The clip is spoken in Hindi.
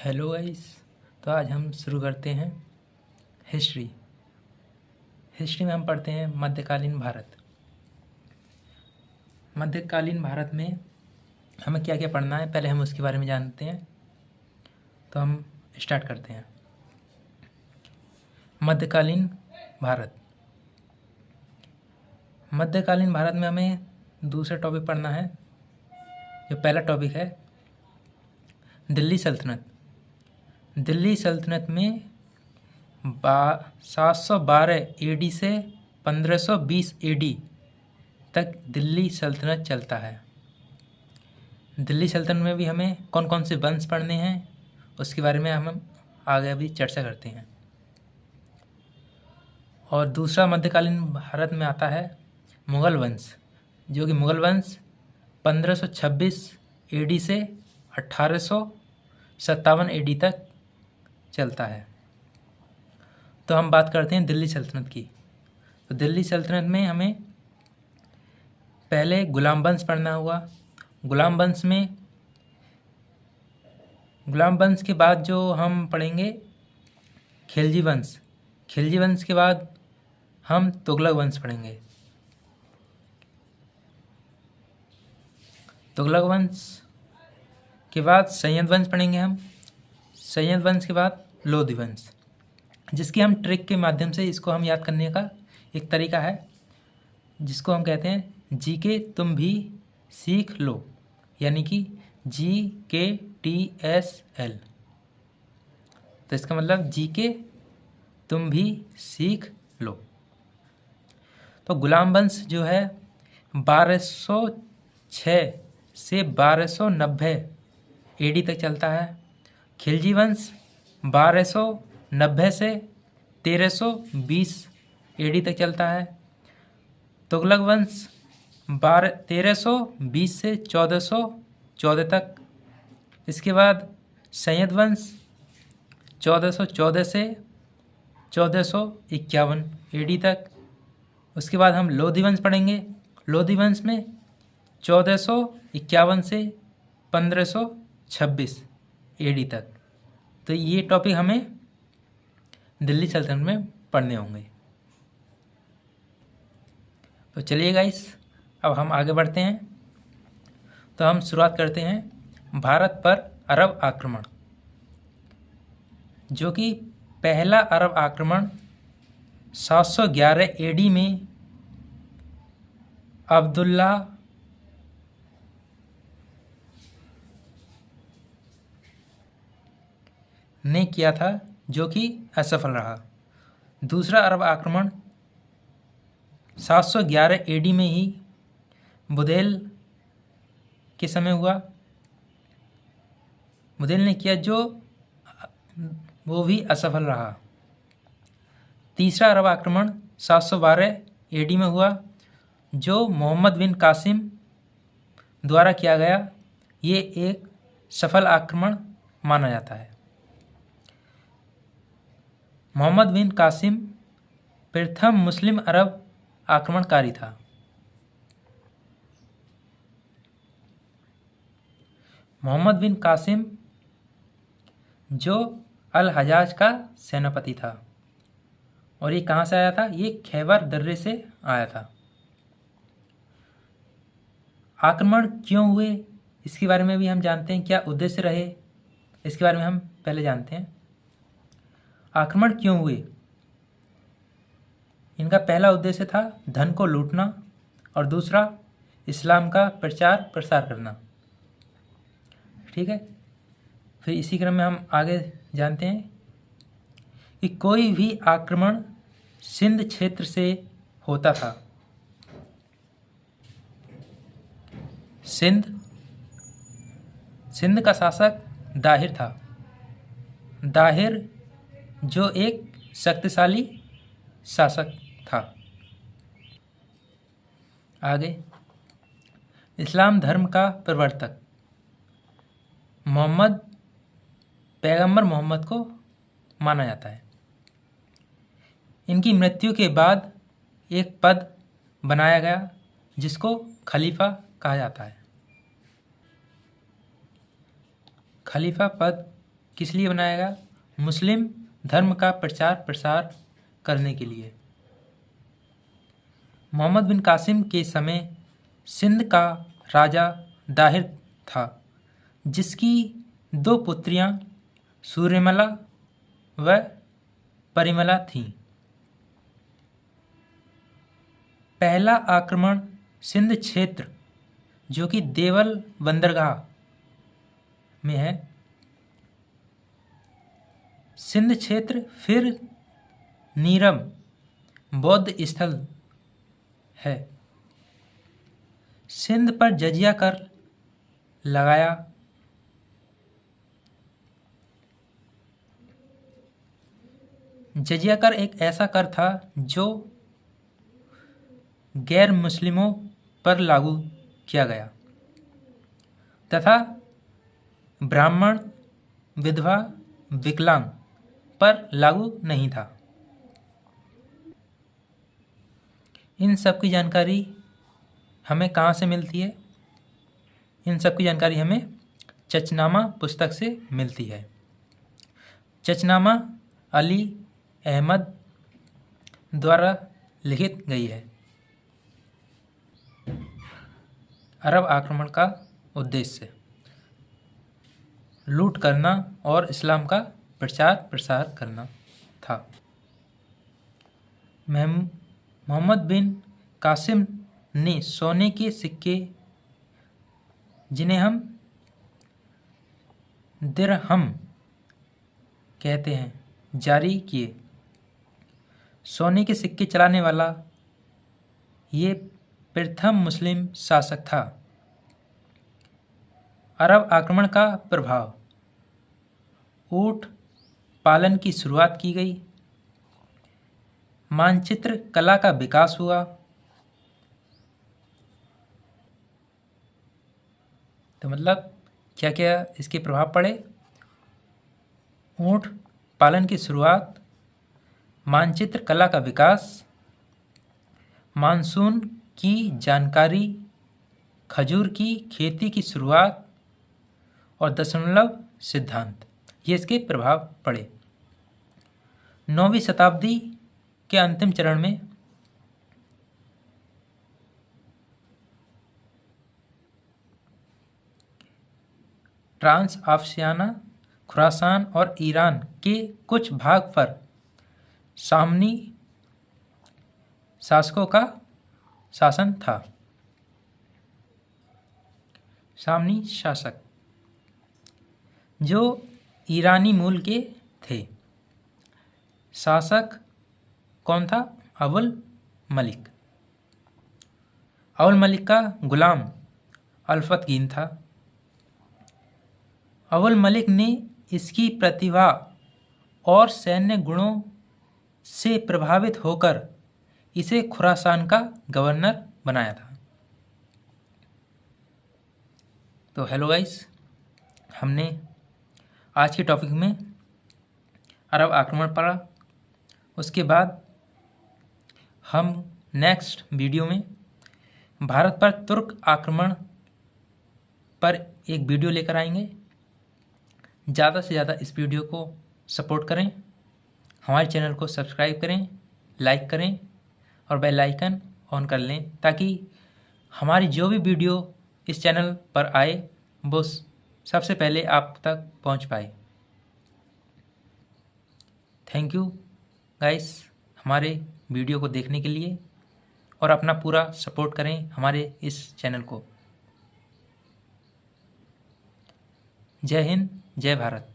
Hello guys. तो आज हम शुरू करते हैं हिस्ट्री। हिस्ट्री में हम पढ़ते हैं मध्यकालीन भारत। मध्यकालीन भारत में हमें क्या क्या पढ़ना है, पहले हम उसके बारे में जानते हैं। तो हम स्टार्ट करते हैं। मध्यकालीन भारत। मध्यकालीन भारत में हमें दूसरा टॉपिक पढ़ना है। जो पहला टॉपिक है दिल्ली सल्तनत। दिल्ली सल्तनत में 712 एडी से 1520 एडी तक दिल्ली सल्तनत चलता है। दिल्ली सल्तनत में भी हमें कौन कौन से वंश पढ़ने हैं उसके बारे में हम आगे अभी चर्चा करते हैं। और दूसरा मध्यकालीन भारत में आता है मुग़ल वंश, जो कि मुग़ल वंश 1526 एडी से 1857 एडी तक चलता है। तो हम बात करते हैं दिल्ली सल्तनत की। तो दिल्ली सल्तनत में हमें पहले गुलाम वंश पढ़ना हुआ। गुलाम वंश के बाद जो हम पढ़ेंगे खिलजी वंश। खिलजी वंश के बाद हम तुगलक वंश पढ़ेंगे। तुगलक वंश के बाद सैयद वंश पढ़ेंगे हम। सैयद वंश के बाद लोधी वंश, जिसकी हम ट्रिक के माध्यम से इसको हम याद करने का एक तरीका है, जिसको हम कहते हैं जीके तुम भी सीख लो, यानी कि GKTSL। तो इसका मतलब जीके तुम भी सीख लो। तो गुलाम वंश जो है 1206 से 1290 एडी तक चलता है। खिलजी वंश 1290 से 1320 एडी तक चलता है। तुगलक वंश 1320 से 1414 तक। इसके बाद सैयद वंश 1414 से 1451 एडी तक। उसके बाद हम लोधी वंश पढ़ेंगे। लोधी वंश में 1451 से 1526 एडी तक। तो ये टॉपिक हमें दिल्ली सल्तनत में पढ़ने होंगे। तो चलिए गाइस, अब हम आगे बढ़ते हैं। तो हम शुरुआत करते हैं भारत पर अरब आक्रमण, जो कि पहला अरब आक्रमण 711 एडी में अब्दुल्ला ने किया था, जो कि असफल रहा। दूसरा अरब आक्रमण 711 एडी में ही बुदेल के समय हुआ। बुदेल ने किया, जो वो भी असफल रहा। तीसरा अरब आक्रमण 712 एडी में हुआ, जो मोहम्मद बिन कासिम द्वारा किया गया। ये एक सफल आक्रमण माना जाता है। मोहम्मद बिन कासिम प्रथम मुस्लिम अरब आक्रमणकारी था। मोहम्मद बिन कासिम जो अल हजाज का सेनापति था, और ये कहाँ से आया था? ये खैबर दर्रे से आया था। आक्रमण क्यों हुए इसके बारे में भी हम जानते हैं। क्या उद्देश्य रहे इसके बारे में हम पहले जानते हैं। आक्रमण क्यों हुए? इनका पहला उद्देश्य था धन को लूटना, और दूसरा इस्लाम का प्रचार प्रसार करना। ठीक है, फिर इसी क्रम में हम आगे जानते हैं कि कोई भी आक्रमण सिंध क्षेत्र से होता था। सिंध का शासक दाहिर था। दाहिर जो एक शक्तिशाली शासक था। आगे, इस्लाम धर्म का प्रवर्तक पैगंबर मोहम्मद को माना जाता है। इनकी मृत्यु के बाद एक पद बनाया गया, जिसको खलीफा कहा जाता है। खलीफा पद किस लिए बनाया गया? मुस्लिम धर्म का प्रचार प्रसार करने के लिए। मोहम्मद बिन कासिम के समय सिंध का राजा दाहिर था, जिसकी 2 पुत्रियां सूर्यमला व परिमला थीं। पहला आक्रमण सिंध क्षेत्र, जो कि देवल बंदरगाह में है, सिंध क्षेत्र, फिर नीरम बौद्ध स्थल है, सिंध पर जजिया कर लगाया। जजिया कर एक ऐसा कर था जो गैर मुस्लिमों पर लागू किया गया तथा ब्राह्मण, विधवा, विकलांग पर लागू नहीं था। इन सब की जानकारी हमें कहाँ से मिलती है? इन सब की जानकारी हमें चचनामा पुस्तक से मिलती है। चचनामा अली अहमद द्वारा लिखित गई है। अरब आक्रमण का उद्देश्य लूट करना और इस्लाम का प्रचार प्रसार करना था। मोहम्मद बिन कासिम ने सोने के सिक्के, जिन्हें हम दिरहम कहते हैं, जारी किए। सोने के सिक्के चलाने वाला ये प्रथम मुस्लिम शासक था। अरब आक्रमण का प्रभाव, ऊँट पालन की शुरुआत की गई, मानचित्र कला का विकास हुआ। तो मतलब क्या क्या इसके प्रभाव पड़े? ऊँट पालन की शुरुआत, मानचित्र कला का विकास, मानसून की जानकारी, खजूर की खेती की शुरुआत और दशमलव सिद्धांत, ये इसके प्रभाव पड़े। 9वीं शताब्दी के अंतिम चरण में ट्रांसआफ्रिकाना, खुरासान और ईरान के कुछ भाग पर सामनी शासकों का शासन था। सामनी शासक जो ईरानी मूल के थे। शासक कौन था? अवुल मलिक। अवुल मलिक का गुलाम अल्फतगीन था। अवुल मलिक ने इसकी प्रतिभा और सैन्य गुणों से प्रभावित होकर इसे खुरासान का गवर्नर बनाया था। तो हेलो गाइस, हमने आज के टॉपिक में अरब आक्रमण पढ़ा। उसके बाद हम नेक्स्ट वीडियो में भारत पर तुर्क आक्रमण पर एक वीडियो लेकर आएंगे। ज़्यादा से ज़्यादा इस वीडियो को सपोर्ट करें, हमारे चैनल को सब्सक्राइब करें, लाइक करें और बेल आइकन ऑन कर लें, ताकि हमारी जो भी वीडियो इस चैनल पर आए वो सबसे पहले आप तक पहुंच पाए। थैंक यू गाइस हमारे वीडियो को देखने के लिए, और अपना पूरा सपोर्ट करें हमारे इस चैनल को। जय हिंद, जय भारत।